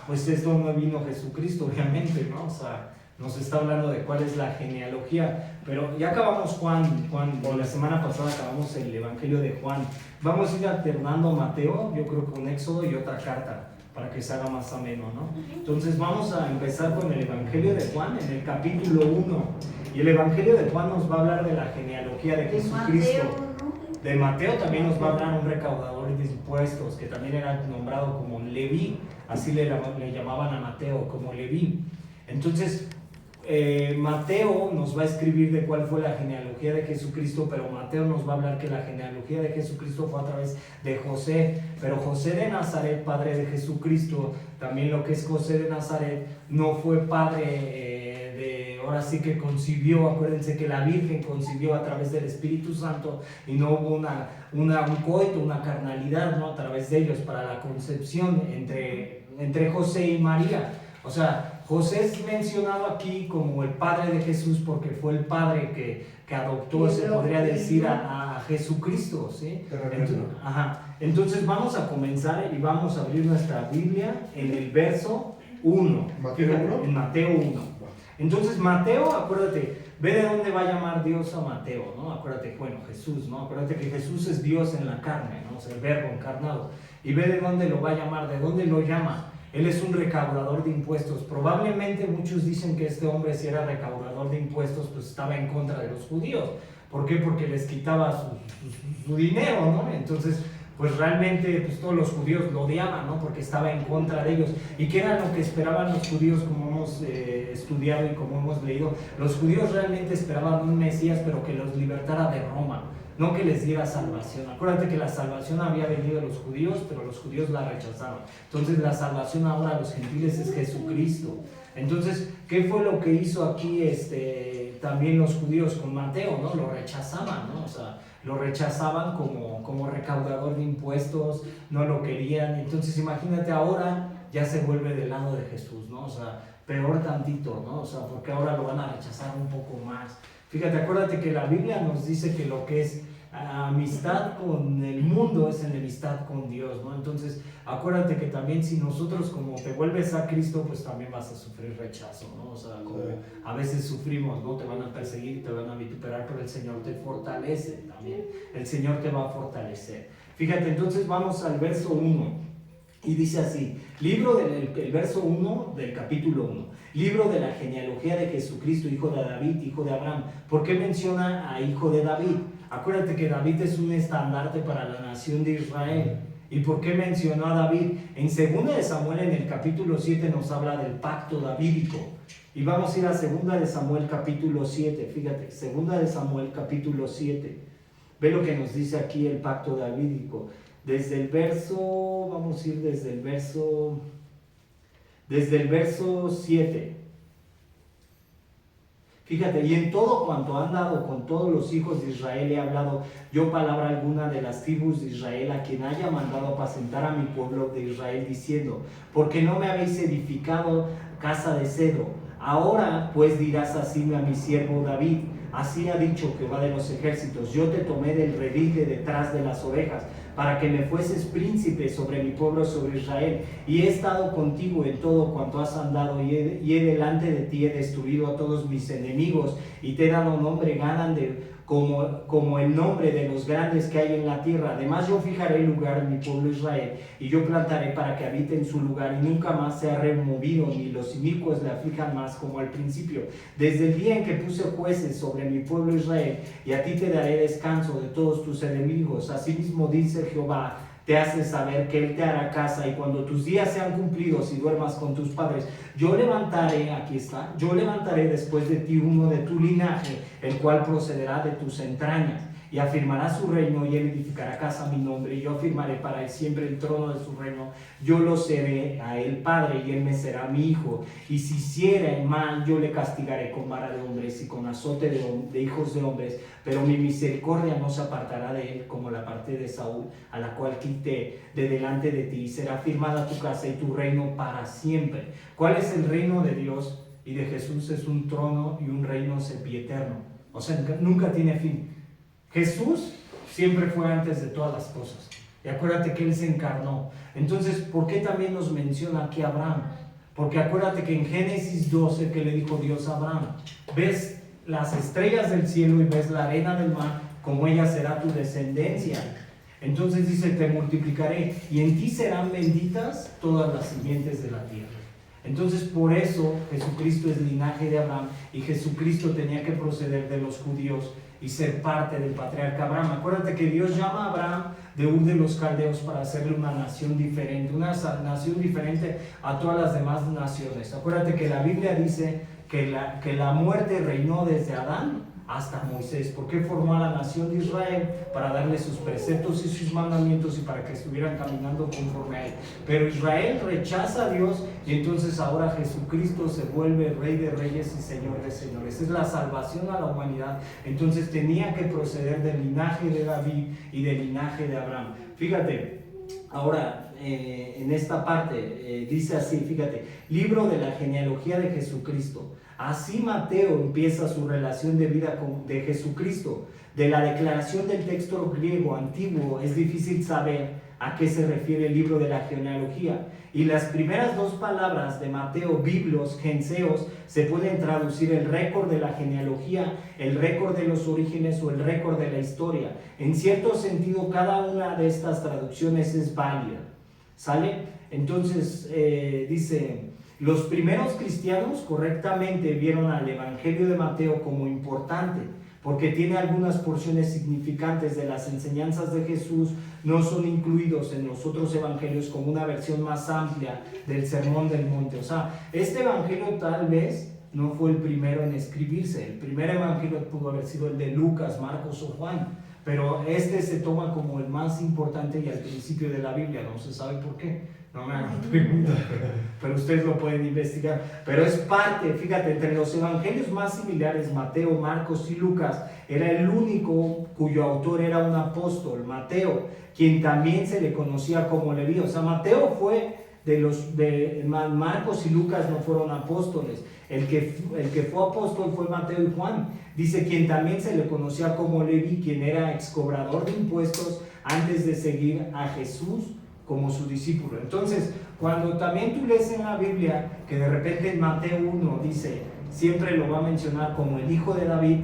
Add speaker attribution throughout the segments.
Speaker 1: pues es donde vino Jesucristo, obviamente, ¿no? O sea, nos está hablando de cuál es la genealogía. Pero ya acabamos Juan, la semana pasada acabamos el Evangelio de Juan. Vamos a ir alternando Mateo, yo creo que un Éxodo y otra carta, para que se haga más ameno, ¿no? Entonces vamos a empezar con el Evangelio de Juan, en el capítulo 1. Y el Evangelio de Juan nos va a hablar de la genealogía de Jesucristo. De Mateo también nos va a hablar un recaudador de impuestos, que también era nombrado como Leví, así le llamaban a Mateo, como Leví. Entonces, Mateo nos va a escribir de cuál fue la genealogía de Jesucristo, pero Mateo nos va a hablar que la genealogía de Jesucristo fue a través de José, pero José de Nazaret, padre de Jesucristo, también lo que es José de Nazaret, no fue padre ahora sí que concibió. Acuérdense que la Virgen concibió a través del Espíritu Santo y no hubo un coito, una carnalidad, ¿no? A través de ellos para la concepción entre José y María. O sea, José es mencionado aquí como el padre de Jesús porque fue el padre que adoptó, se podría decir, a Jesucristo, ¿sí? Entonces vamos a comenzar y vamos a abrir nuestra Biblia en el verso 1. En Mateo 1. Entonces Mateo, acuérdate, ve de dónde va a llamar Dios a Mateo, ¿no? Acuérdate, bueno, Jesús, ¿no? Acuérdate que Jesús es Dios en la carne, ¿no? O sea, el verbo encarnado. Y ve de dónde lo va a llamar, de dónde lo llama. Él es un recaudador de impuestos. Probablemente muchos dicen que este hombre, si era recaudador de impuestos, pues estaba en contra de los judíos. ¿Por qué? Porque les quitaba su dinero, ¿no? Entonces, pues realmente pues todos los judíos lo odiaban, ¿no? Porque estaba en contra de ellos. ¿Y qué era lo que esperaban los judíos, como hemos estudiado y como hemos leído? Los judíos realmente esperaban un Mesías, pero que los libertara de Roma, no que les diera salvación. Acuérdate que la salvación había venido de los judíos, pero los judíos la rechazaron. Entonces la salvación ahora a los gentiles es Jesucristo. Entonces, ¿qué fue lo que hizo aquí también los judíos con Mateo, ¿no? Lo rechazaban, ¿no? O sea, lo rechazaban como recaudador de impuestos, no lo querían. Entonces imagínate, ahora ya se vuelve del lado de Jesús, ¿no? O sea, peor tantito, ¿no? O sea, porque ahora lo van a rechazar un poco más. Fíjate, acuérdate que la Biblia nos dice que lo que es amistad con el mundo es enemistad con Dios, ¿no? Entonces, acuérdate que también si nosotros, como te vuelves a Cristo, pues también vas a sufrir rechazo, ¿no? O sea, como a veces sufrimos, ¿no? Te van a perseguir, te van a vituperar, pero el Señor te fortalece también. El Señor te va a fortalecer. Fíjate, entonces vamos al verso 1. Y dice así, el verso 1 del capítulo 1, libro de la genealogía de Jesucristo, hijo de David, hijo de Abraham. ¿Por qué menciona a hijo de David? Acuérdate que David es un estandarte para la nación de Israel. ¿Y por qué mencionó a David? En 2 de Samuel, en el capítulo 7, nos habla del pacto davídico. Y vamos a ir a 2 de Samuel, capítulo 7. Fíjate, 2 de Samuel, capítulo 7. Ve lo que nos dice aquí el pacto davídico. Desde el verso 7. Fíjate, y en todo cuanto han dado con todos los hijos de Israel he hablado yo palabra alguna de las tribus de Israel, a quien haya mandado apacentar a mi pueblo de Israel, diciendo, porque no me habéis edificado casa de cedro. Ahora pues dirás así a mi siervo David, así ha dicho Jehová de los ejércitos, yo te tomé del redil de detrás de las ovejas, para que me fueses príncipe sobre mi pueblo, sobre Israel, y he estado contigo en todo cuanto has andado, y he delante de ti he destruido a todos mis enemigos, y te he dado nombre grande como el nombre de los grandes que hay en la tierra. Además yo fijaré el lugar en mi pueblo Israel, y yo plantaré para que habite en su lugar, y nunca más sea removido, ni los inicuos le aflijan más como al principio, desde el día en que puse jueces sobre mi pueblo Israel, y a ti te daré descanso de todos tus enemigos. Asimismo dice Jehová, te hace saber que Él te hará casa, y cuando tus días sean cumplidos y duermas con tus padres, yo levantaré, aquí está, yo levantaré después de ti uno de tu linaje, el cual procederá de tus entrañas, y afirmará su reino, y él edificará casa a mi nombre, y yo afirmaré para él siempre el trono de su reino. Yo lo seré a él padre, y él me será mi hijo, y si hiciera el mal, yo le castigaré con vara de hombres y con azote de hijos de hombres, pero mi misericordia no se apartará de él, como la aparté de Saúl, a la cual quité de delante de ti, y será firmada tu casa y tu reino para siempre. ¿Cuál es el reino de Dios y de Jesús? Es un trono y un reino sempieterno, o sea, nunca tiene fin. Jesús siempre fue antes de todas las cosas. Y acuérdate que Él se encarnó. Entonces, ¿por qué también nos menciona aquí a Abraham? Porque acuérdate que en Génesis 12 que le dijo Dios a Abraham, ves las estrellas del cielo y ves la arena del mar, como ella será tu descendencia. Entonces dice, te multiplicaré y en ti serán benditas todas las simientes de la tierra. Entonces por eso Jesucristo es linaje de Abraham y Jesucristo tenía que proceder de los judíos y ser parte del patriarca Abraham. Acuérdate que Dios llama a Abraham de Ur de los Caldeos para hacerle una nación diferente a todas las demás naciones. Acuérdate que la Biblia dice que la muerte reinó desde Adán hasta Moisés, porque formó a la nación de Israel para darle sus preceptos y sus mandamientos y para que estuvieran caminando conforme a él. Pero Israel rechaza a Dios y entonces ahora Jesucristo se vuelve Rey de Reyes y Señor de Señores. Es la salvación a la humanidad. Entonces tenía que proceder del linaje de David y del linaje de Abraham. Fíjate, ahora en esta parte dice así, fíjate, libro de la genealogía de Jesucristo. Así Mateo empieza su relación de vida de Jesucristo. De la declaración del texto griego antiguo es difícil saber a qué se refiere el libro de la genealogía. Y las primeras dos palabras de Mateo, biblos, genseos, se pueden traducir el récord de la genealogía, el récord de los orígenes o el récord de la historia. En cierto sentido, cada una de estas traducciones es válida. ¿Sale? Entonces, dice... Los primeros cristianos correctamente vieron al Evangelio de Mateo como importante, porque tiene algunas porciones significantes de las enseñanzas de Jesús, no son incluidos en los otros evangelios como una versión más amplia del Sermón del Monte. O sea, este evangelio tal vez no fue el primero en escribirse. El primer evangelio pudo haber sido el de Lucas, Marcos o Juan, pero este se toma como el más importante y al principio de la Biblia. No se sabe por qué. No me hagan preguntas, pero ustedes lo pueden investigar. Pero es parte, fíjate, entre los evangelios más similares, Mateo, Marcos y Lucas, era el único cuyo autor era un apóstol, Mateo, quien también se le conocía como Leví. O sea, Mateo fue Marcos y Lucas no fueron apóstoles. El que fue apóstol fue Mateo y Juan. Dice quien también se le conocía como Leví, quien era excobrador de impuestos antes de seguir a Jesús como su discípulo. Entonces, cuando también tú lees en la Biblia que de repente en Mateo 1 dice, siempre lo va a mencionar como el hijo de David,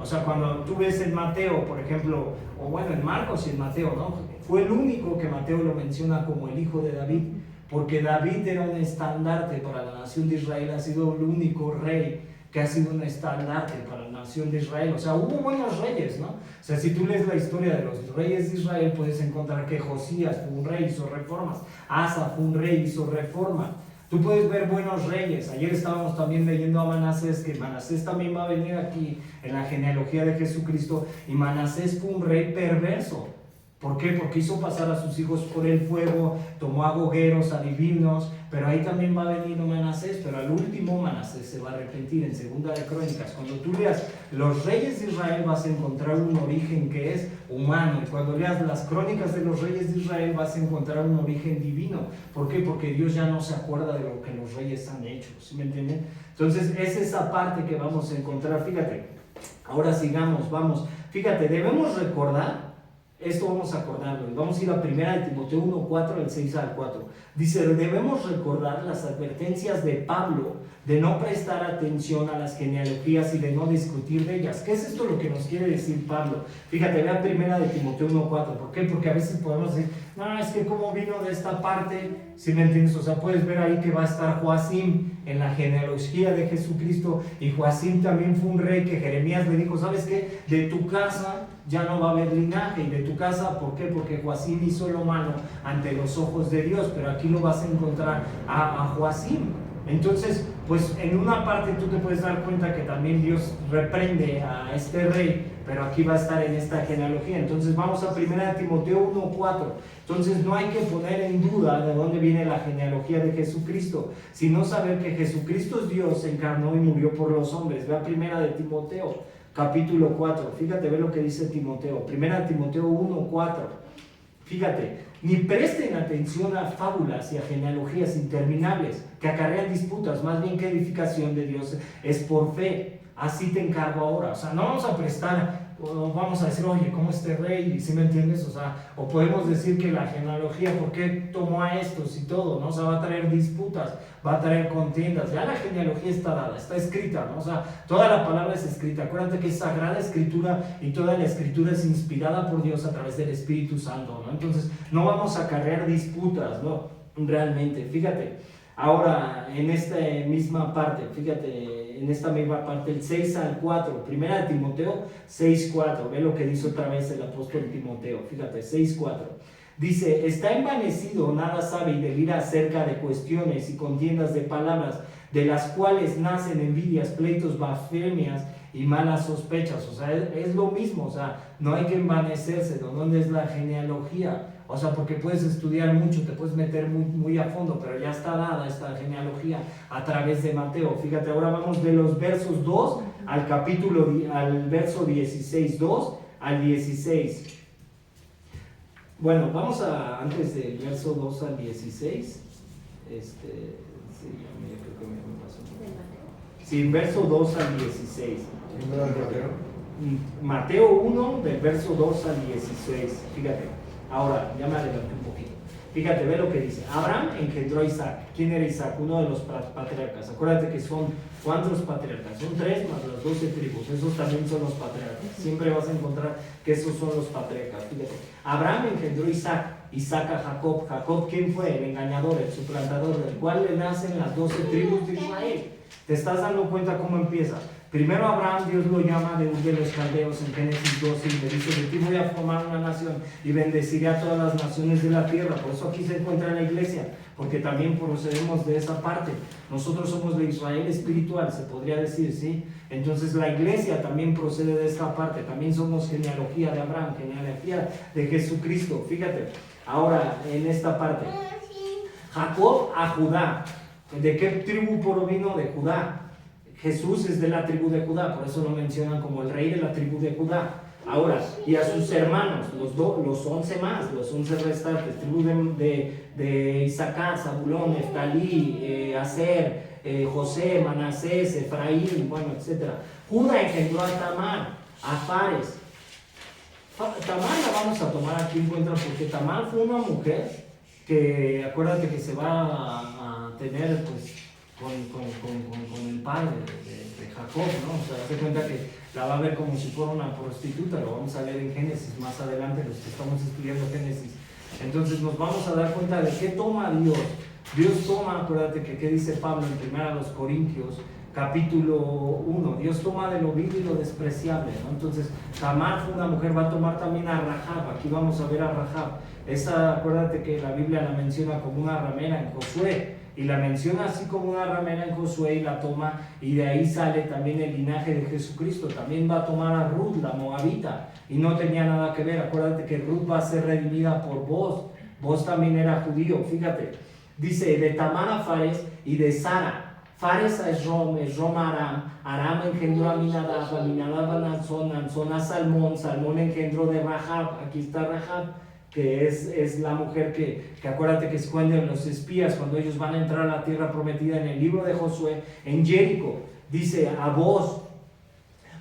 Speaker 1: o sea, cuando tú ves en Mateo, por ejemplo, o bueno, en Marcos y en Mateo, ¿no? Fue el único que Mateo lo menciona como el hijo de David, porque David era un estandarte para la nación de Israel, ha sido el único rey que ha sido un estandarte para la nación de Israel. O sea, hubo buenos reyes, ¿no? O sea, si tú lees la historia de los reyes de Israel, puedes encontrar que Josías fue un rey, hizo reformas. Asa fue un rey, hizo reforma. Tú puedes ver buenos reyes. Ayer estábamos también leyendo a Manasés, que Manasés también va a venir aquí en la genealogía de Jesucristo, y Manasés fue un rey perverso. ¿Por qué? Porque hizo pasar a sus hijos por el fuego, tomó a gogueros, adivinos, pero ahí también va a venir Manasés, pero al último Manasés se va a arrepentir. En Segunda de Crónicas, cuando tú leas los reyes de Israel vas a encontrar un origen que es humano, y cuando leas las crónicas de los reyes de Israel vas a encontrar un origen divino. ¿Por qué? Porque Dios ya no se acuerda de lo que los reyes han hecho, ¿sí me entienden? Entonces es esa parte que vamos a encontrar. Fíjate, ahora sigamos, vamos, fíjate, debemos recordar. Esto vamos a acordarlo, vamos a ir a 1 Timoteo 1:4 del 6 al 4. Dice, debemos recordar las advertencias de Pablo de no prestar atención a las genealogías y de no discutir de ellas. ¿Qué es esto lo que nos quiere decir Pablo? Fíjate, vea 1 Timoteo 1:4. ¿Por qué? Porque a veces podemos decir, no, es que como vino de esta parte, ¿sí me entiendes? O sea, puedes ver ahí que va a estar Joacim en la genealogía de Jesucristo, y Joacim también fue un rey que Jeremías le dijo, ¿sabes qué? De tu casa ya no va a haber linaje, y de tu casa, ¿por qué? Porque Joacim hizo lo malo ante los ojos de Dios, pero aquí lo vas a encontrar a Joacim. Entonces, pues en una parte tú te puedes dar cuenta que también Dios reprende a este rey, pero aquí va a estar en esta genealogía. Entonces vamos a 1 Timoteo 1:4. Entonces no hay que poner en duda de dónde viene la genealogía de Jesucristo, sino saber que Jesucristo es Dios, se encarnó y murió por los hombres. Vea 1 Timoteo capítulo 4, fíjate, ve lo que dice Timoteo, 1 Timoteo 1:4. Fíjate, ni presten atención a fábulas y a genealogías interminables que acarrean disputas, más bien que edificación de Dios es por fe. Así te encargo ahora. O sea, no vamos a prestar o vamos a decir, oye, ¿cómo este rey? ¿Sí me entiendes? O sea, o podemos decir que la genealogía, ¿por qué tomó a estos y todo? ¿No? O sea, va a traer disputas, va a traer contiendas. Ya la genealogía está dada, está escrita, ¿no? O sea, toda la palabra es escrita. Acuérdate que es sagrada escritura y toda la escritura es inspirada por Dios a través del Espíritu Santo, ¿no? Entonces, no vamos a acarrear disputas, ¿no? Realmente, fíjate. Ahora, en esta misma parte, fíjate, en esta misma parte, el 6 al 4, primera de Timoteo 6:4, ve lo que dice otra vez el apóstol Timoteo, fíjate, 6:4. Dice, está envanecido, nada sabe y delira acerca de cuestiones y contiendas de palabras, de las cuales nacen envidias, pleitos, blasfemias y malas sospechas. O sea, es lo mismo, o sea, no hay que envanecerse. ¿De dónde es la genealogía? O sea, porque puedes estudiar mucho, te puedes meter muy a fondo, pero ya está dada esta genealogía a través de Mateo. Fíjate, ahora vamos de los versos 2 al verso 16, 2 al 16. Bueno, vamos a, antes del verso 2 al 16, sí, yo creo que me pasó. Sí, verso 2 al 16. Mateo 1, del verso 2 al 16, fíjate. Ahora, ya me adelanté un poquito. Fíjate, ve lo que dice. Abraham engendró a Isaac. ¿Quién era Isaac? Uno de los patriarcas. Acuérdate que son, ¿cuántos patriarcas? Son 3 más las 12 tribus. Esos también son los patriarcas. Siempre vas a encontrar que esos son los patriarcas. Fíjate. Abraham engendró a Isaac. Isaac a Jacob. Jacob, ¿quién fue? El engañador, el suplantador, del cual le nacen las 12 tribus de Israel. ¿Te estás dando cuenta cómo empieza? Primero Abraham, Dios lo llama de Ur de los Caldeos en Génesis 12 y le dice, de ti voy a formar una nación y bendeciré a todas las naciones de la tierra. Por eso aquí se encuentra la iglesia, porque también procedemos de esa parte. Nosotros somos de Israel espiritual, se podría decir, ¿sí? Entonces la iglesia también procede de esta parte, también somos genealogía de Abraham, genealogía de Jesucristo. Fíjate, ahora en esta parte, Jacob a Judá. ¿De qué tribu provino? De Judá. Jesús es de la tribu de Judá, por eso lo mencionan como el rey de la tribu de Judá. Ahora, y a sus hermanos, los 11 más, los 11 restantes, tribu de Isaacar, Zabulón, Neftalí, Aser, José, Manasés, Efraín, bueno, etc. Judá engendró a Tamar, a Fares. Tamar la vamos a tomar aquí en cuenta porque Tamar fue una mujer que, acuérdate que se va a tener, pues, con el padre de Jacob, ¿no? O sea, hace cuenta que la va a ver como si fuera una prostituta, lo vamos a leer en Génesis más adelante, los que estamos estudiando Génesis. Entonces nos vamos a dar cuenta de qué toma Dios. Dios toma, acuérdate que qué dice Pablo en 1 Corintios, capítulo 1, Dios toma de lo vil y lo despreciable, ¿no? Entonces, Tamar fue una mujer, va a tomar también a Rahab, aquí vamos a ver a Rahab. Esa, acuérdate que la Biblia la menciona como una ramera en Josué, y la menciona así como una ramera en Josué y la toma, y de ahí sale también el linaje de Jesucristo. También va a tomar a Ruth, la moabita, y no tenía nada que ver. Acuérdate que Ruth va a ser redimida por Boz. Boz también era judío, fíjate. Dice, de Tamar a Fares y de Sara. Fares a Esrom a Aram, Aram engendró a Aminadab, Aminadab a Nansón, Nansón a Salmón, Salmón engendró de Rahab, aquí está Rahab, que es la mujer que acuérdate que esconden los espías cuando ellos van a entrar a la tierra prometida en el libro de Josué, en Jericó. Dice a Boz.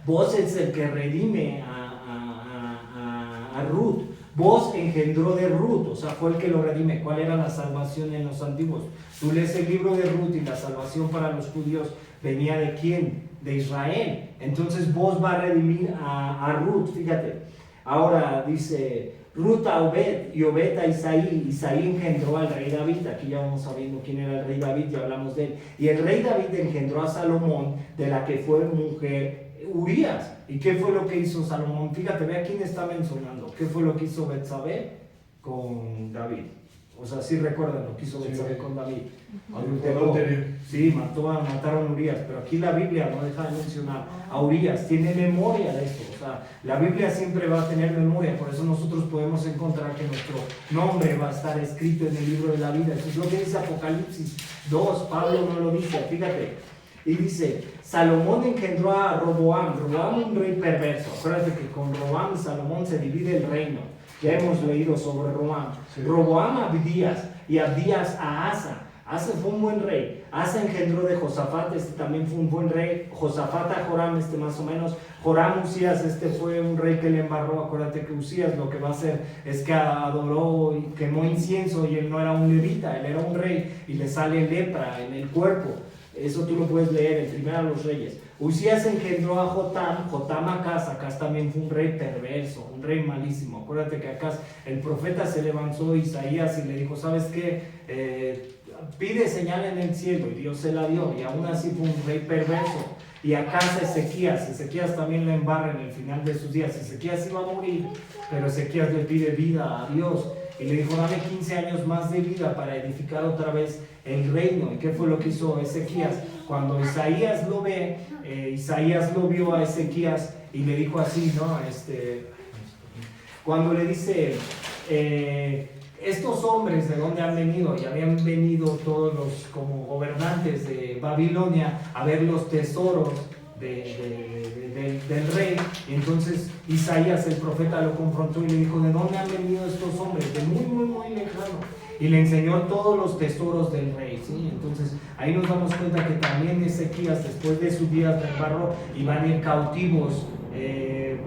Speaker 1: Boz es el que redime a Ruth. Boz engendró de Ruth, o sea, fue el que lo redime. ¿Cuál era la salvación en los antiguos? Tú lees el libro de Ruth y la salvación para los judíos venía de quién? De Israel. Entonces Boz va a redimir a Ruth, fíjate. Ahora dice Ruth a Obed y Obed a Isaí. Isaí engendró al rey David. Aquí ya vamos sabiendo quién era el rey David, ya hablamos de él. Y el rey David engendró a Salomón, de la que fue mujer Urías. ¿Y qué fue lo que hizo Salomón? Fíjate, ve a quién está mencionando. ¿Qué fue lo que hizo Betsabé con David? O sea, sí recuerdan lo que hizo Betsabé con David. Sí, mataron a Urías, pero aquí la Biblia no deja de mencionar a Urías, tiene memoria de esto. O sea, la Biblia siempre va a tener memoria, por eso nosotros podemos encontrar que nuestro nombre va a estar escrito en el libro de la vida. Eso es lo que dice Apocalipsis 2, Pablo no lo dice, fíjate. Y dice, Salomón engendró a Roboam, Roboam un rey perverso. Acuérdate que con Roboam y Salomón se divide el reino. Ya hemos leído sobre Roboam. Sí. Roboam a Abdías y Abdías a Asa. Asa fue un buen rey. Asa engendró de Josafat, también fue un buen rey. Josafat a Joram, más o menos. Joram, Usías, fue un rey que le embarró. Acuérdate que Usías lo que va a hacer es que adoró y quemó incienso, y él no era un levita, él era un rey, y le sale lepra en el cuerpo. Eso tú lo puedes leer en Primera de los Reyes. Usías engendró a Jotam, Jotam a Acaz. Acaz también fue un rey perverso, un rey malísimo. Acuérdate que Acaz, el profeta se levantó, Isaías, y le dijo, ¿sabes qué? Pide señal en el cielo, y Dios se la dio, y aún así fue un rey perverso. Y Acaz Ezequías también le embarra en el final de sus días. Ezequías iba a morir, pero Ezequías le pide vida a Dios, y le dijo, dame 15 años más de vida para edificar otra vez el reino. ¿Y qué fue lo que hizo Ezequías? Cuando Isaías lo ve, Isaías lo vio a Ezequías y le dijo así, ¿no? Cuando le dice, estos hombres de dónde han venido, y habían venido todos los como gobernantes de Babilonia a ver los tesoros del rey. Y entonces Isaías el profeta lo confrontó y le dijo, ¿de dónde han venido estos hombres? De muy, muy, muy lejano. Y le enseñó todos los tesoros del rey, ¿sí? Entonces ahí nos damos cuenta que también Ezequías, después de sus días de embargo, iban a ir cautivos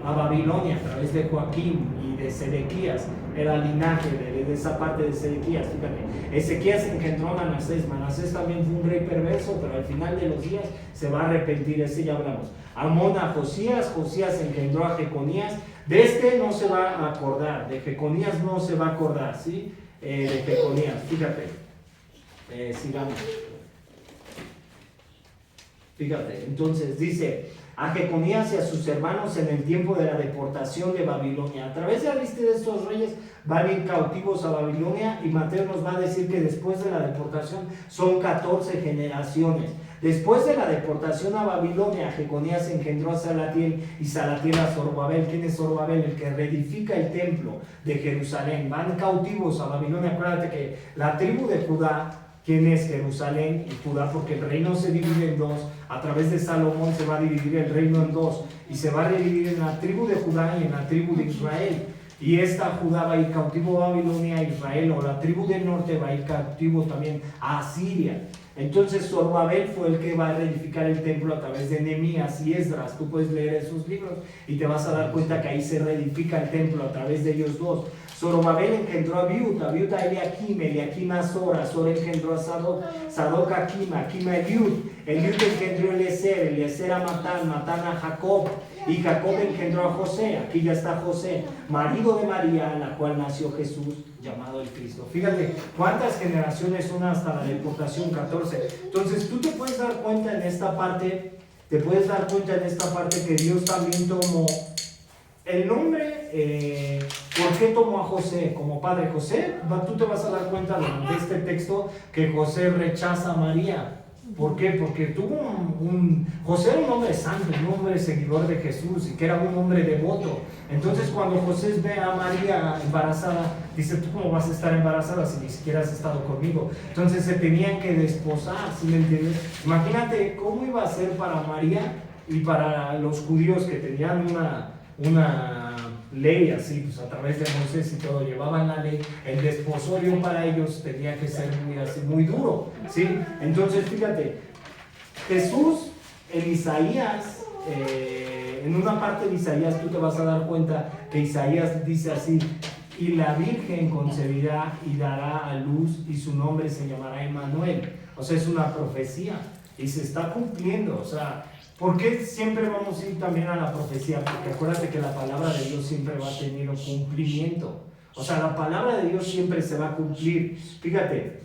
Speaker 1: a Babilonia a través de Joaquín y de Sedequías. Era el linaje de esa parte de Sedequías. Fíjate, Ezequías engendró a Manasés. Manasés también fue un rey perverso, pero al final de los días se va a arrepentir. Ya hablamos. Amón a Josías. Josías engendró a Jeconías. De no se va a acordar, de Jeconías no se va a acordar, ¿sí? De Jeconías, fíjate, sigamos. Fíjate, entonces dice, a Jeconías y a sus hermanos en el tiempo de la deportación de Babilonia. A través de la lista de estos reyes van a ir cautivos a Babilonia, y Mateo nos va a decir que después de la deportación son 14 generaciones. Después de la deportación a Babilonia, Jeconías engendró a Salatiel, y Salatiel a Zorobabel. ¿Quién es Zorobabel? El que reedifica el templo de Jerusalén. Van cautivos a Babilonia. Acuérdate que la tribu de Judá, ¿quién es? Jerusalén y Judá, porque el reino se divide en dos. A través de Salomón se va a dividir el reino en dos, y se va a dividir en la tribu de Judá y en la tribu de Israel. Y esta Judá va a ir cautivo a Babilonia, Israel, o la tribu del norte va a ir cautivo también a Asiria. Entonces Zorobabel fue el que va a reedificar el templo a través de Nehemías y Esdras. Tú puedes leer esos libros y te vas a dar cuenta que ahí se reedifica el templo a través de ellos dos. Zorobabel engendró a Abiud, Abiud a Eliakim, Eliakim a Azor, Azor engendró a Sadoc, Sadoc a Akim, Akim a Eliud, Eliud engendró a Eliezer, Eliezer a Matán, Matán a Jacob, y Jacob engendró a José. Aquí ya está José, marido de María, la cual nació Jesús, llamado el Cristo. Fíjate cuántas generaciones son hasta la deportación, 14. Entonces tú te puedes dar cuenta en esta parte, que Dios también tomó el nombre. ¿Por qué tomó a José como padre? José, tú te vas a dar cuenta de este texto que José rechaza a María. ¿Por qué? Porque José era un hombre santo, un hombre seguidor de Jesús, y que era un hombre devoto. Entonces cuando José ve a María embarazada, dice, ¿tú cómo vas a estar embarazada si ni siquiera has estado conmigo? Entonces se tenían que desposar, ¿sí me entiendes? Imagínate cómo iba a ser para María y para los judíos, que tenían una ley así, pues a través de Moisés y todo, llevaban la ley. El desposorio para ellos tenía que ser muy duro, ¿sí? Entonces fíjate, Jesús en Isaías, en una parte de Isaías tú te vas a dar cuenta que Isaías dice así: y la Virgen concebirá y dará a luz, y su nombre se llamará Emmanuel. O sea, es una profecía y se está cumpliendo. O sea, ¿por qué siempre vamos a ir también a la profecía? Porque acuérdate que la palabra de Dios siempre va a tener un cumplimiento. O sea, la palabra de Dios siempre se va a cumplir. Fíjate,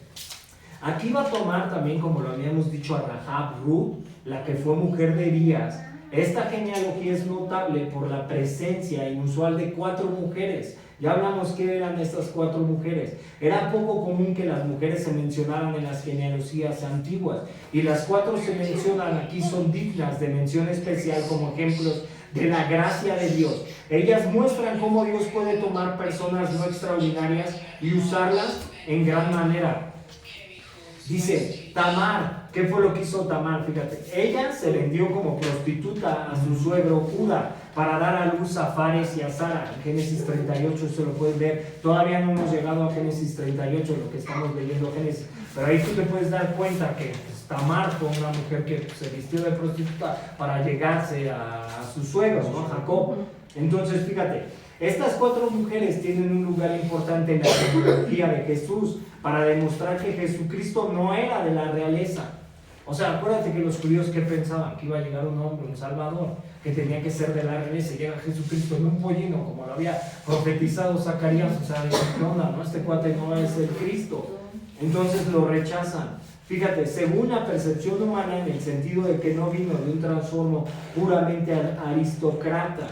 Speaker 1: aquí va a tomar también, como lo habíamos dicho, a Rahab, Ruth, la que fue mujer de Elías. Esta genealogía es notable por la presencia inusual de 4 mujeres. Ya hablamos qué eran estas 4 mujeres. Era poco común que las mujeres se mencionaran en las genealogías antiguas, y las 4 se mencionan aquí son dignas de mención especial como ejemplos de la gracia de Dios. Ellas muestran cómo Dios puede tomar personas no extraordinarias y usarlas en gran manera. Dice Tamar. ¿Qué fue lo que hizo Tamar? Fíjate, ella se vendió como prostituta a su suegro Judá. para dar a luz a Fares y a Zara. En Génesis 38, eso lo puedes ver. Todavía no hemos llegado a Génesis 38, lo que estamos leyendo Génesis. Pero ahí tú te puedes dar cuenta que Tamar fue una mujer que se vistió de prostituta para llegarse a su suegro, ¿no? Jacob. Entonces, fíjate, estas 4 mujeres tienen un lugar importante en la genealogía de Jesús para demostrar que Jesucristo no era de la realeza. O sea, acuérdate que los judíos, ¿qué pensaban? Que iba a llegar un hombre, un salvador, que tenía que ser de la realeza. Llega Jesucristo en un pollino, como lo había profetizado Zacarías. O sea, ¿qué onda, no? Este cuate no es el Cristo. Entonces lo rechazan. Fíjate, según la percepción humana, en el sentido de que no vino de un trastorno puramente aristócrata.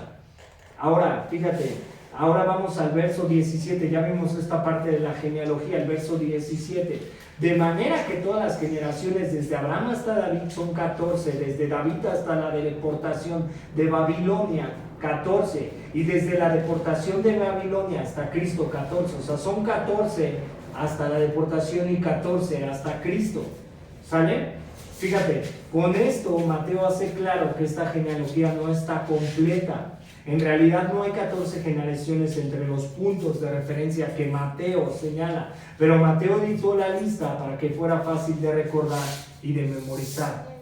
Speaker 1: Ahora, fíjate, ahora vamos al verso 17, ya vimos esta parte de la genealogía, el verso 17. De manera que todas las generaciones desde Abraham hasta David son 14, desde David hasta la deportación de Babilonia, 14, y desde la deportación de Babilonia hasta Cristo, 14, o sea, son 14 hasta la deportación y 14 hasta Cristo, ¿sale? Fíjate, con esto Mateo hace claro que esta genealogía no está completa. En realidad no hay 14 generaciones entre los puntos de referencia que Mateo señala, pero Mateo dictó la lista para que fuera fácil de recordar y de memorizar.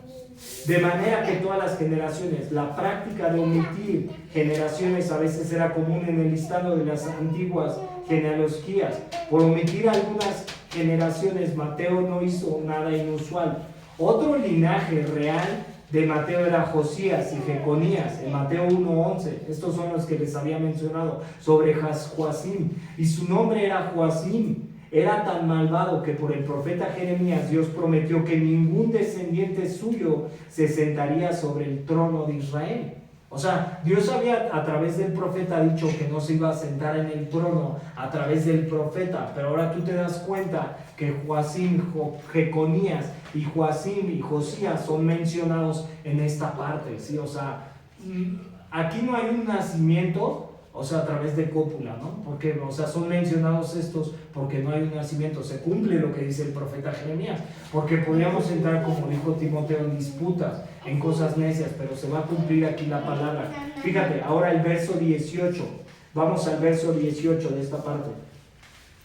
Speaker 1: De manera que todas las generaciones, la práctica de omitir generaciones a veces era común en el listado de las antiguas genealogías. Por omitir algunas generaciones, Mateo no hizo nada inusual. Otro linaje real de Mateo era Josías y Jeconías, en Mateo 1:11. Estos son los que les había mencionado sobre Joacim, y su nombre era Joacim. Era tan malvado que por el profeta Jeremías Dios prometió que ningún descendiente suyo se sentaría sobre el trono de Israel. O sea, Dios había a través del profeta dicho que no se iba a sentar en el trono a través del profeta, pero ahora tú te das cuenta que Joacim, Jeconías y Joacim y Josías son mencionados en esta parte, ¿sí? O sea, aquí no hay un nacimiento, o sea, a través de cópula, ¿no? Porque, o sea, son mencionados estos porque no hay un nacimiento. Se cumple lo que dice el profeta Jeremías, porque podríamos entrar, como dijo Timoteo, en disputas, en cosas necias, pero se va a cumplir aquí la palabra. Fíjate, ahora el verso 18. Vamos al verso 18 de esta parte.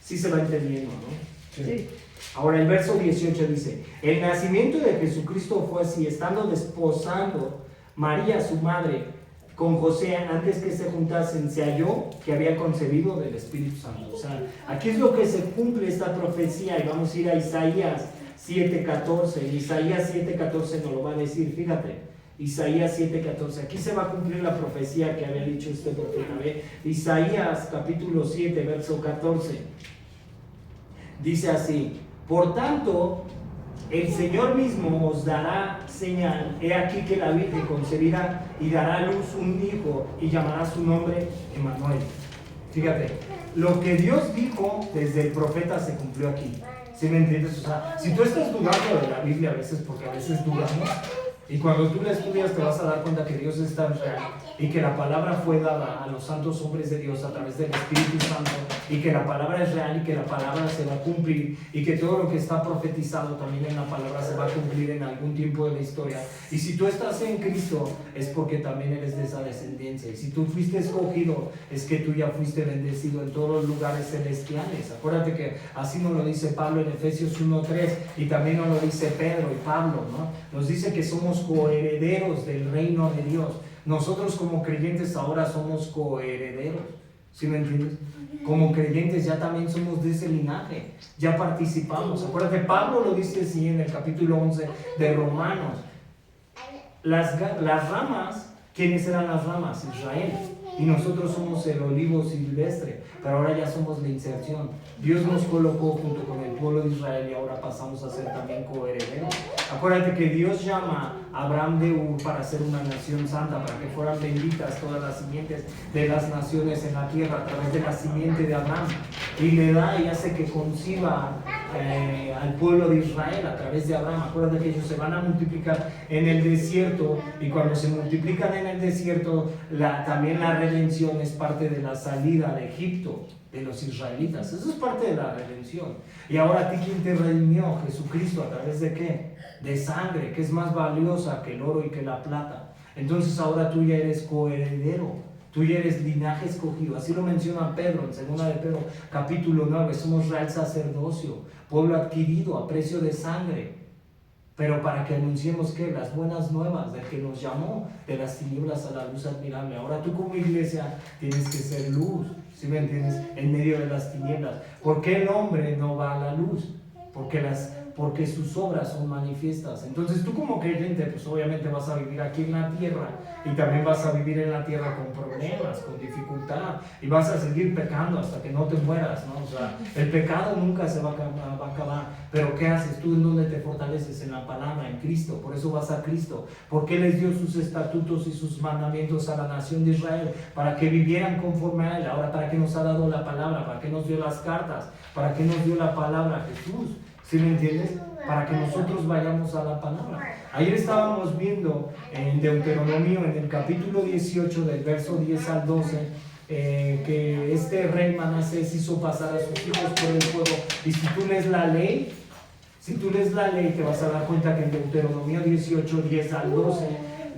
Speaker 1: Sí se va entendiendo, ¿no? Sí. Ahora el verso 18 dice: el nacimiento de Jesucristo fue así, estando desposando María, su madre, con José, antes que se juntasen, se halló que había concebido del Espíritu Santo. O sea, aquí es lo que se cumple esta profecía, y vamos a ir a Isaías 7:14. Isaías 7:14 nos lo va a decir, fíjate. Isaías 7:14. Aquí se va a cumplir la profecía que había dicho este profeta. ¿Ve? Isaías capítulo 7, verso 14. Dice así: por tanto, el Señor mismo os dará señal. He aquí que la Virgen concebirá y dará a luz un hijo y llamará su nombre Emmanuel. Fíjate, lo que Dios dijo desde el profeta se cumplió aquí. ¿Sí me entiendes? O sea, si tú estás dudando de la Biblia a veces, porque a veces dudamos, y cuando tú la estudias te vas a dar cuenta que Dios es tan real y que la palabra fue dada a los santos hombres de Dios a través del Espíritu Santo, y que la palabra es real y que la palabra se va a cumplir, y que todo lo que está profetizado también en la palabra se va a cumplir en algún tiempo de la historia. Y si tú estás en Cristo es porque también eres de esa descendencia, y si tú fuiste escogido es que tú ya fuiste bendecido en todos los lugares celestiales. Acuérdate que así nos lo dice Pablo en Efesios 1:3, y también nos lo dice Pedro y Pablo, ¿no? Nos dice que somos coherederos del reino de Dios. Nosotros como creyentes ahora somos coherederos, ¿sí me entiendes? Como creyentes ya también somos de ese linaje, ya participamos. Acuérdate, Pablo lo dice así en el capítulo 11 de Romanos. Las ramas, ¿quiénes eran las ramas? Israel. Y nosotros somos el olivo silvestre, pero ahora ya somos la inserción. Dios nos colocó junto con el pueblo de Israel y ahora pasamos a ser también coherederos. Acuérdate que Dios llama a Abraham de Ur para ser una nación santa, para que fueran benditas todas las simientes de las naciones en la tierra a través de la simiente de Abraham. Y le da y hace que conciba al pueblo de Israel a través de Abraham. Acuérdate que ellos se van a multiplicar en el desierto, y cuando se multiplican en el desierto, también la redención es parte de la salida de Egipto de los israelitas. Eso es parte de la redención. Y ahora, ¿a ti quién te redimió? Jesucristo. ¿A través de qué? De sangre, que es más valiosa que el oro y que la plata. Entonces ahora tú ya eres coheredero. Tú ya eres linaje escogido. Así lo menciona Pedro en 2 de Pedro, capítulo 9. Somos real sacerdocio, pueblo adquirido a precio de sangre. Pero para que anunciemos que las buenas nuevas del que nos llamó de las tinieblas a la luz admirable. Ahora tú como iglesia tienes que ser luz, ¿sí me entiendes? En medio de las tinieblas. ¿Por qué el hombre no va a la luz? Porque sus obras son manifiestas. Entonces tú como creyente, pues obviamente vas a vivir aquí en la tierra y también vas a vivir en la tierra con problemas, con dificultad, y vas a seguir pecando hasta que no te mueras, ¿no? O sea, el pecado nunca se va a acabar, pero ¿qué haces tú? ¿En dónde te fortaleces? En la palabra, en Cristo. Por eso vas a Cristo, porque Él les dio sus estatutos y sus mandamientos a la nación de Israel, para que vivieran conforme a Él. Ahora, ¿para qué nos ha dado la palabra? ¿Para qué nos dio las cartas? ¿Para qué nos dio la palabra? Jesús. ¿Sí me entiendes? Para que nosotros vayamos a la palabra. Ayer estábamos viendo en Deuteronomio, en el capítulo 18, del verso 10 al 12, que este rey Manasés hizo pasar a sus hijos por el fuego. Y si tú lees la ley, te vas a dar cuenta que en Deuteronomio 18, 10 al 12,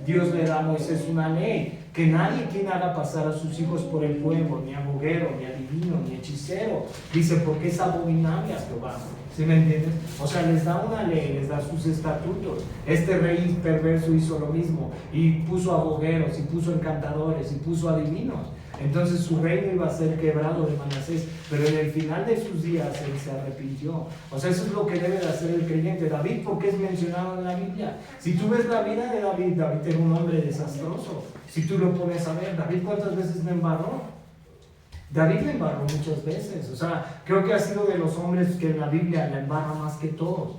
Speaker 1: Dios le da a Moisés una ley, que nadie quien haga pasar a sus hijos por el fuego, ni aboguero, ni adivino, ni hechicero, dice, porque es abominable a Jehová. ¿Sí me entiendes? O sea, les da una ley, les da sus estatutos. Este rey perverso hizo lo mismo, y puso abogueros, y puso encantadores, y puso adivinos. Entonces su reino iba a ser quebrado de Manasés, pero en el final de sus días él se arrepintió. O sea, eso es lo que debe de hacer el creyente. David, ¿por qué es mencionado en la Biblia? Si tú ves la vida de David, David era un hombre desastroso. Si tú lo pones a ver, David, ¿cuántas veces me embarró? David le embarró muchas veces. O sea, creo que ha sido de los hombres que en la Biblia la embarra más que todos.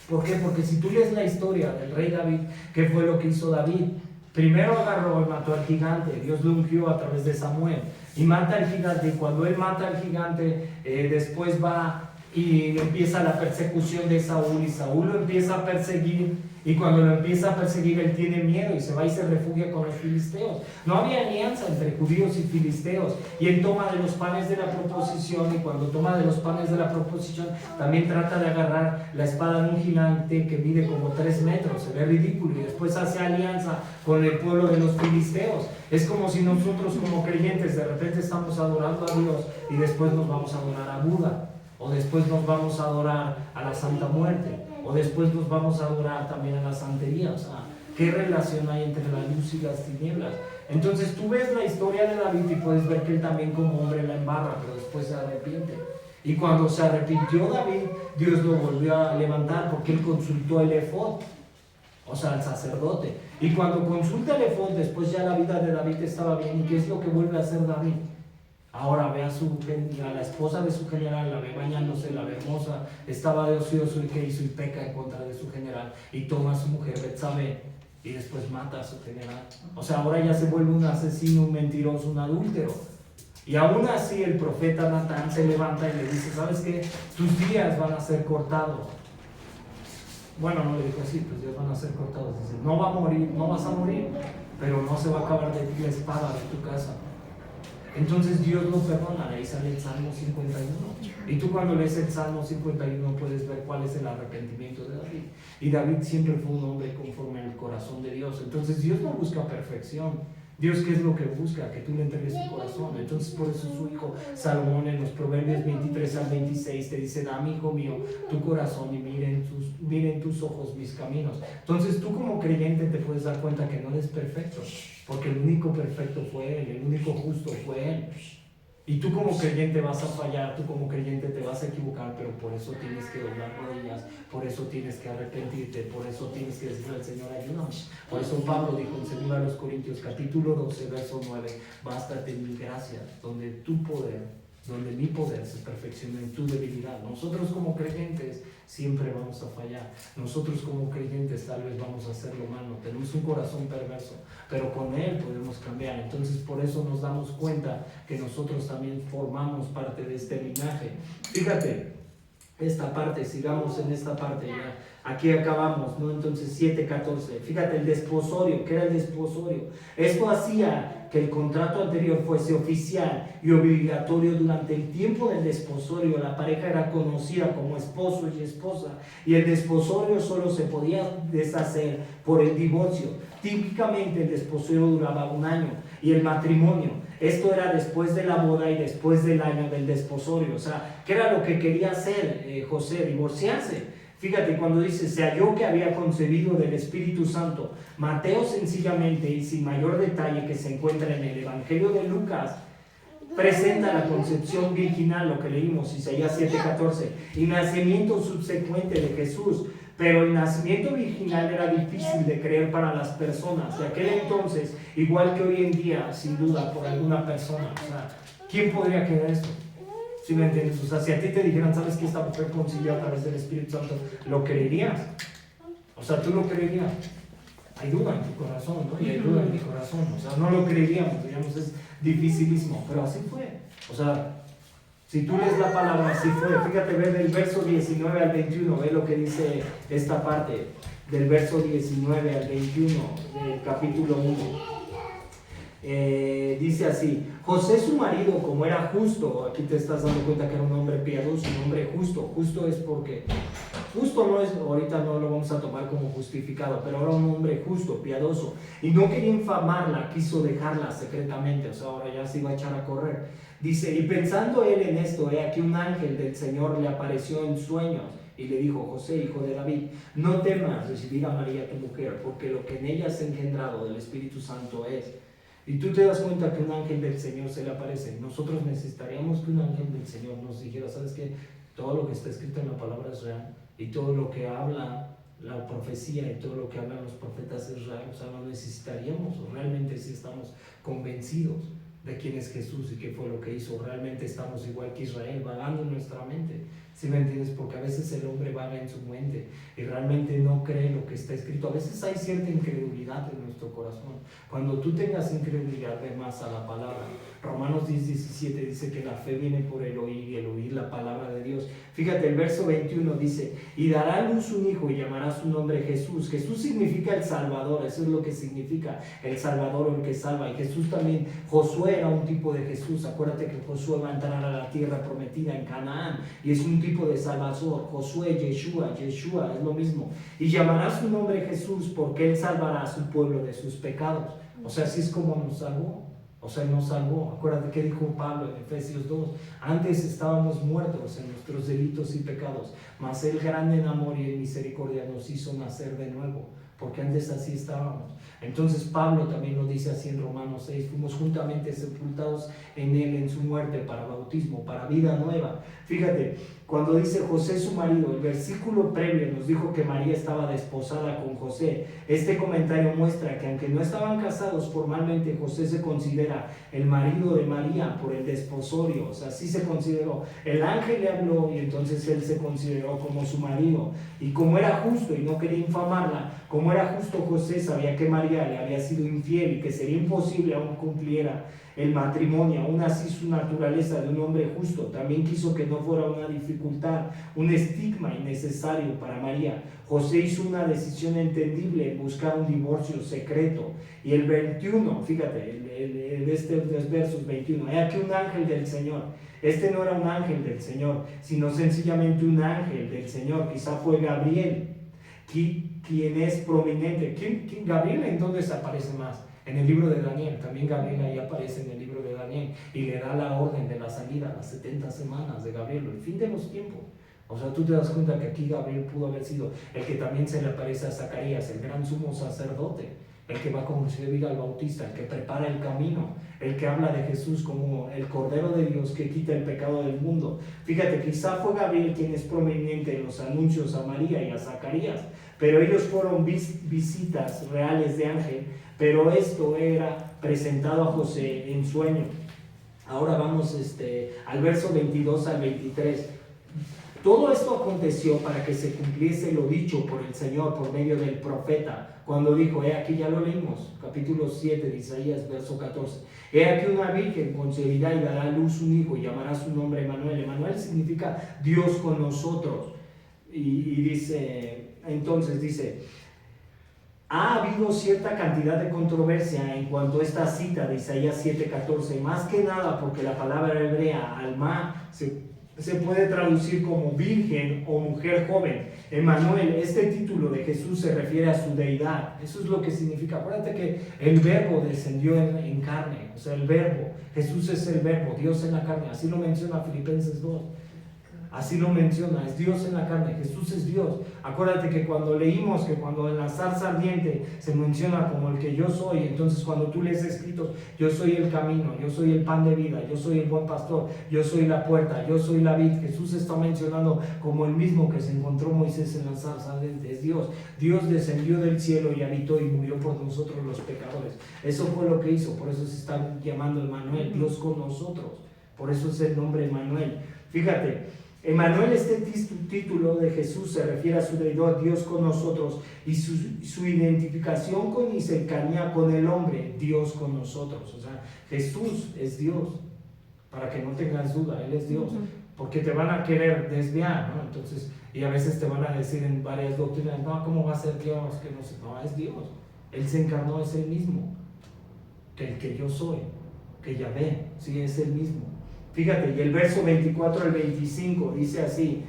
Speaker 1: ¿Por qué? Porque si tú lees la historia del rey David, ¿qué fue lo que hizo David? Primero agarró y mató al gigante. Dios lo ungió a través de Samuel y mata al gigante, y cuando él mata al gigante, después va y empieza la persecución de Saúl, y Saúl lo empieza a perseguir, y cuando lo empieza a perseguir él tiene miedo y se va y se refugia con los filisteos. No había alianza entre judíos y filisteos, y él toma de los panes de la proposición, y cuando toma de los panes de la proposición también trata de agarrar la espada de un gigante que mide como 3 metros, se ve ridículo, y después hace alianza con el pueblo de los filisteos. Es como si nosotros como creyentes de repente estamos adorando a Dios y después nos vamos a adorar a Buda, o después nos vamos a adorar a la Santa Muerte, o después nos vamos a adorar también a la santería. O sea, ¿qué relación hay entre la luz y las tinieblas? Entonces tú ves la historia de David y puedes ver que él también como hombre la embarra, pero después se arrepiente. Y cuando se arrepintió David, Dios lo volvió a levantar porque él consultó el efod, o sea, al sacerdote. Y cuando consulta el efod, después ya la vida de David estaba bien. ¿Y qué es lo que vuelve a hacer David? Ahora ve a la esposa de su general, la ve bañándose, la ve hermosa, estaba de ocioso, y ¿qué hizo? Y peca en contra de su general y toma a su mujer Betsabé y después mata a su general. O sea, ahora ya se vuelve un asesino, un mentiroso, un adúltero. Y aún así el profeta Natán se levanta y le dice, ¿sabes qué? Tus días van a ser cortados. Bueno, no le dijo así, tus días van a ser cortados. Dice, no va a morir, no vas a morir, pero no se va a acabar de ti la espada de tu casa. Entonces Dios lo perdona. Ahí sale el Salmo 51. Y tú cuando lees el Salmo 51 puedes ver cuál es el arrepentimiento de David. Y David siempre fue un hombre conforme al corazón de Dios. Entonces Dios no busca perfección. Dios, ¿qué es lo que busca? Que tú le entregues tu corazón. Entonces por eso su hijo Salomón en los Proverbios 23 al 26 te dice, dame, hijo mío, tu corazón, y miren tus ojos mis caminos. Entonces tú como creyente te puedes dar cuenta que no eres perfecto, porque el único perfecto fue Él, el único justo fue Él. Y tú como creyente vas a fallar, tú como creyente te vas a equivocar, pero por eso tienes que doblar rodillas, por eso tienes que arrepentirte, por eso tienes que decirle al Señor, ayúdame. Por eso Pablo dijo en 2 Corintios capítulo 12, verso 9, bástate mi gracia, donde mi poder se perfecciona en tu debilidad. Nosotros como creyentes siempre vamos a fallar. Nosotros como creyentes tal vez vamos a hacerlo malo. Tenemos un corazón perverso, pero con Él podemos cambiar. Entonces por eso nos damos cuenta que nosotros también formamos parte de este linaje. Fíjate, esta parte, sigamos en esta parte ya. Aquí acabamos, ¿no? Entonces 7:14. Fíjate, el desposorio. ¿Qué era el desposorio? Esto hacía que el contrato anterior fuese oficial y obligatorio. Durante el tiempo del desposorio, la pareja era conocida como esposo y esposa, y el desposorio solo se podía deshacer por el divorcio. Típicamente el desposorio duraba 1 año, y el matrimonio, esto era después de la boda y después del año del desposorio. O sea, ¿qué era lo que quería hacer José? Divorciarse. Fíjate, cuando dice, se halló que había concebido del Espíritu Santo. Mateo sencillamente y sin mayor detalle que se encuentra en el Evangelio de Lucas, presenta la concepción virginal, lo que leímos, Isaías 7:14, y nacimiento subsecuente de Jesús. Pero el nacimiento virginal era difícil de creer para las personas de aquel entonces, igual que hoy en día, sin duda, por alguna persona. O sea, ¿quién podría creer esto? ¿Sí me entiendes? O sea, si a ti te dijeran, ¿sabes que esta mujer concibió a través del Espíritu Santo? ¿Lo creerías? O sea, ¿tú lo creerías? Hay duda en tu corazón, ¿no? Y hay duda en mi corazón. O sea, no lo creeríamos, digamos, es dificilísimo, pero así fue. O sea, si tú lees la palabra, así fue. Fíjate, ve del verso 19 al 21, ve lo que dice esta parte, del verso 19 al 21, del capítulo 1. Dice así: José su marido, como era justo, aquí te estás dando cuenta que era un hombre piadoso, un hombre justo. Justo es porque, justo no es, ahorita no lo vamos a tomar como justificado, pero era un hombre justo, piadoso, y no quería infamarla, quiso dejarla secretamente. O sea, ahora ya se iba a echar a correr. Dice, y pensando él en esto, aquí un ángel del Señor le apareció en sueños y le dijo: José, hijo de David, no temas recibir a María tu mujer, porque lo que en ella es engendrado del Espíritu Santo es. Y tú te das cuenta que un ángel del Señor se le aparece. Nosotros necesitaríamos que un ángel del Señor nos dijera: ¿sabes qué? Todo lo que está escrito en la palabra es real, y todo lo que habla la profecía y todo lo que hablan los profetas es real. O sea, no necesitaríamos, o realmente sí estamos convencidos de quién es Jesús y qué fue lo que hizo. Realmente estamos igual que Israel, vagando en nuestra mente. ¿Sí me entiendes? Porque a veces el hombre vaga en su mente y realmente no cree lo que está escrito. A veces hay cierta incredulidad en nuestro corazón. Cuando tú tengas incredulidad, ve más a la palabra. Romanos 10:17 dice que la fe viene por el oír, y el oír la palabra de Dios. Fíjate, el verso 21 dice: y dará a luz un hijo y llamará su nombre Jesús. Jesús significa el Salvador, eso es lo que significa el Salvador, o el que salva. Y Jesús también, Josué era un tipo de Jesús. Acuérdate que Josué va a entrar a la tierra prometida en Canaán, y es un tipo de Salvador. Josué, Yeshua es lo mismo. Y llamará su nombre Jesús, porque él salvará a su pueblo de sus pecados. O sea, así es como nos salvó. O sea, nos salvó. Acuérdate que dijo Pablo en Efesios 2: antes estábamos muertos en nuestros delitos y pecados, mas él, grande en amor y en misericordia, nos hizo nacer de nuevo, porque antes así estábamos. Entonces Pablo también lo dice así en Romanos 6: fuimos juntamente sepultados en él en su muerte, para bautismo, para vida nueva. Fíjate, cuando dice José su marido, el versículo previo nos dijo que María estaba desposada con José. Este comentario muestra que aunque no estaban casados formalmente, José se considera el marido de María por el desposorio. O sea, sí se consideró. El ángel le habló y entonces él se consideró como su marido. Y como era justo y no quería infamarla, como era justo, José sabía que María le había sido infiel y que sería imposible aún cumpliera el matrimonio. Aún así, su naturaleza de un hombre justo también quiso que no fuera una dificultad, un estigma innecesario para María. José hizo una decisión entendible en buscar un divorcio secreto. Y el 21, fíjate, estos versos 21, he aquí un ángel del Señor. Este no era un ángel del Señor, sino sencillamente un ángel del Señor. Quizá fue Gabriel, quien es prominente. Gabriel, ¿en dónde se aparece más? En el libro de Daniel. También Gabriel ahí aparece en el libro de Daniel y le da la orden de la salida, las 70 semanas de Gabriel, el fin de los tiempos. O sea, tú te das cuenta que aquí Gabriel pudo haber sido el que también se le aparece a Zacarías, el gran sumo sacerdote, el que va a concebir al Bautista, el que prepara el camino, el que habla de Jesús como el Cordero de Dios que quita el pecado del mundo. Fíjate, quizá fue Gabriel quien es prominente en los anuncios a María y a Zacarías, pero ellos fueron visitas reales de ángel, pero esto era presentado a José en sueño. Ahora vamos al verso 22 al 23. Todo esto aconteció para que se cumpliese lo dicho por el Señor por medio del profeta, cuando dijo, aquí ya lo leímos, capítulo 7 de Isaías, verso 14. He aquí una virgen concebirá y dará a luz un hijo y llamará su nombre Emmanuel. Emmanuel significa Dios con nosotros. Y dice, entonces dice, ha habido cierta cantidad de controversia en cuanto a esta cita de Isaías 7:14, más que nada porque la palabra hebrea, alma, se puede traducir como virgen o mujer joven. Emmanuel, este título de Jesús se refiere a su deidad. Eso es lo que significa. Acuérdate que el verbo descendió en carne, o sea, el verbo. Jesús es el verbo, Dios en la carne. Así lo menciona Filipenses 2. Así lo menciona, es Dios en la carne, Jesús es Dios. Acuérdate que cuando leímos que cuando en la zarza ardiente se menciona como el que yo soy, entonces cuando tú lees escritos, yo soy el camino, yo soy el pan de vida, yo soy el buen pastor, yo soy la puerta, yo soy la vid. Jesús está mencionando como el mismo que se encontró Moisés en la zarza ardiente, es Dios. Dios descendió del cielo y habitó y murió por nosotros los pecadores. Eso fue lo que hizo, por eso se está llamando Emmanuel, Dios con nosotros. Por eso es el nombre Emmanuel. Fíjate, Emmanuel, este título de Jesús se refiere a su deidad, Dios con nosotros, y su identificación y cercanía con el hombre, Dios con nosotros. O sea, Jesús es Dios, para que no tengas duda, Él es Dios, porque te van a querer desviar, ¿no? Entonces, y a veces te van a decir en varias doctrinas, no, ¿cómo va a ser Dios? Que no sé, no, es Dios. Él se encarnó, es el mismo, que el que yo soy, que Yahvé, sí, es el mismo. Fíjate, y el verso 24 al 25 dice así,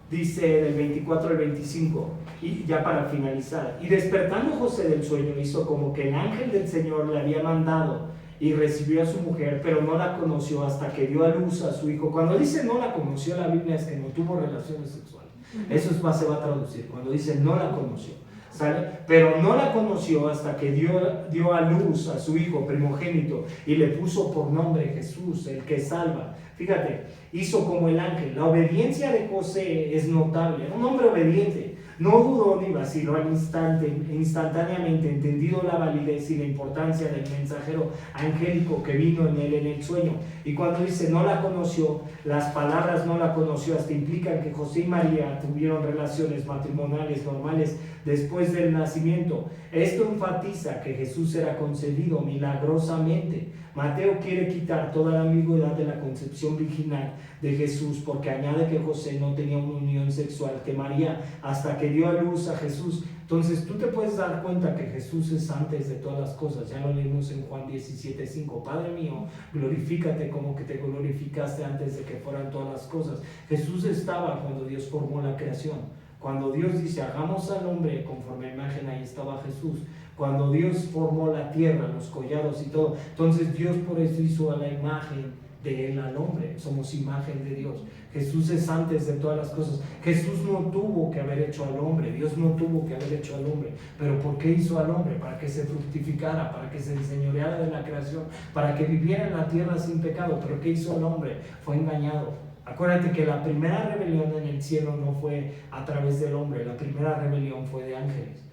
Speaker 1: dice del 24 al 25, y ya para finalizar, y despertando José del sueño hizo como que el ángel del Señor le había mandado y recibió a su mujer, pero no la conoció hasta que dio a luz a su hijo. Cuando dice no la conoció, la Biblia es que no tuvo relaciones sexuales. Eso se va a traducir, cuando dice no la conoció. ¿Sale? Pero no la conoció hasta que dio a luz a su hijo primogénito y le puso por nombre Jesús, el que salva. Fíjate, hizo como el ángel. La obediencia de José es notable. Era un hombre obediente. No dudó ni vaciló al instante, instantáneamente entendido la validez y la importancia del mensajero angélico que vino en él en el sueño. Y cuando dice no la conoció, las palabras no la conoció hasta implican que José y María tuvieron relaciones matrimoniales normales después del nacimiento. Esto enfatiza que Jesús era concebido milagrosamente. Mateo quiere quitar toda la ambigüedad de la concepción virginal de Jesús porque añade que José no tenía una unión sexual que María hasta que dio a luz a Jesús. Entonces tú te puedes dar cuenta que Jesús es antes de todas las cosas. Ya lo leímos en Juan 17:5. Padre mío, glorifícate como que te glorificaste antes de que fueran todas las cosas. Jesús estaba cuando Dios formó la creación. Cuando Dios dice hagamos al hombre conforme a imagen, ahí estaba Jesús. Cuando Dios formó la tierra, los collados y todo, entonces Dios por eso hizo a la imagen de él al hombre. Somos imagen de Dios. Jesús es antes de todas las cosas. Jesús no tuvo que haber hecho al hombre. Dios no tuvo que haber hecho al hombre. Pero ¿por qué hizo al hombre? Para que se fructificara, para que se enseñoreara de la creación, para que viviera en la tierra sin pecado. Pero ¿qué hizo el hombre? Fue engañado. Acuérdate que la primera rebelión en el cielo no fue a través del hombre. La primera rebelión fue de ángeles.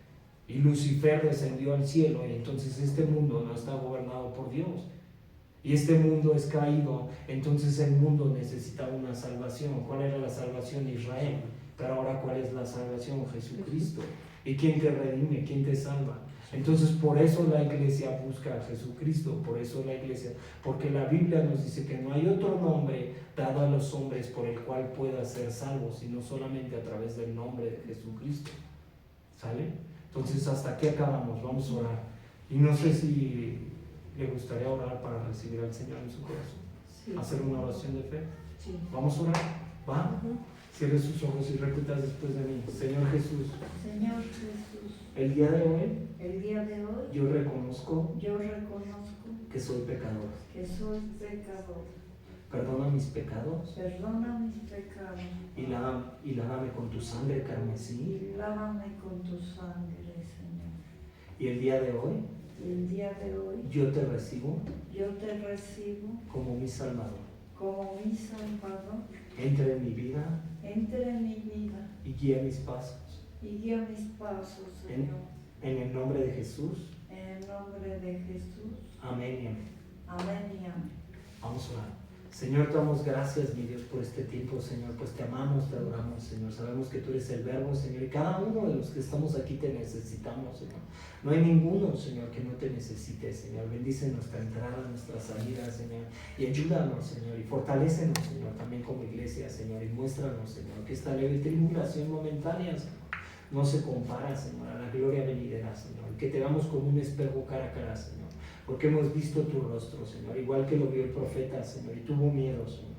Speaker 1: Y Lucifer descendió al cielo y entonces este mundo no está gobernado por Dios. Y este mundo es caído, entonces el mundo necesita una salvación. ¿Cuál era la salvación? Israel. Pero ahora, ¿cuál es la salvación? Jesucristo. ¿Y quién te redime? ¿Quién te salva? Entonces, por eso la iglesia busca a Jesucristo, por eso la iglesia, porque la Biblia nos dice que no hay otro nombre dado a los hombres por el cual pueda ser salvo, sino solamente a través del nombre de Jesucristo. ¿Sale? Entonces, hasta aquí acabamos, vamos a orar. Y no sé si le gustaría orar para recibir al Señor en su corazón. Sí. Hacer una oración de fe. Sí. Vamos a orar. ¿Va? Cierre sus ojos y repitas después de mí. Señor Jesús.
Speaker 2: Señor Jesús.
Speaker 1: El día de hoy.
Speaker 2: Yo reconozco.
Speaker 1: Que soy pecador. Perdona mis pecados. Y lávame con tu sangre carmesí.
Speaker 2: Señor.
Speaker 1: Y el día de hoy. Yo te recibo. Como mi Salvador. Entra en mi vida. Y guía mis pasos.
Speaker 2: Señor.
Speaker 1: En el nombre de Jesús.
Speaker 2: En el nombre de Jesús.
Speaker 1: Amén y amén.
Speaker 2: Amén y amén.
Speaker 1: Vamos a orar. Señor, te damos gracias, mi Dios, por este tiempo, Señor, pues te amamos, te adoramos, Señor. Sabemos que tú eres el Verbo, Señor, y cada uno de los que estamos aquí te necesitamos, Señor. No hay ninguno, Señor, que no te necesite, Señor. Bendice nuestra entrada, nuestra salida, Señor, y ayúdanos, Señor, y fortalécenos, Señor, también como iglesia, Señor, y muéstranos, Señor, que esta leve tribulación momentánea, Señor, no se compara, Señor, a la gloria venidera, Señor, que te veamos como un espejo cara a cara, Señor, porque hemos visto tu rostro, Señor, igual que lo vio el profeta, Señor, y tuvo miedo, Señor.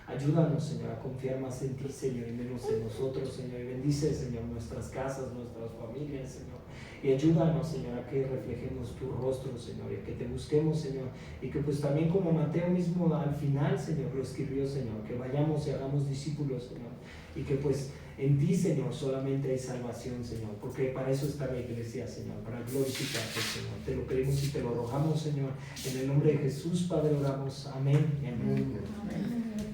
Speaker 1: Ayúdanos, Señor, a confiar más en ti, Señor, y menos en nosotros, Señor, y bendice, Señor, nuestras casas, nuestras familias, Señor, y ayúdanos, Señor, a que reflejemos tu rostro, Señor, y a que te busquemos, Señor, y que pues también como Mateo mismo al final, Señor, lo escribió, Señor, que vayamos y hagamos discípulos, Señor, y que pues en ti, Señor, solamente hay salvación, Señor, porque para eso está la iglesia, Señor, para glorificarte, Señor. Te lo pedimos y te lo rogamos, Señor. En el nombre de Jesús, Padre, oramos. Amén y amén.
Speaker 2: Amén.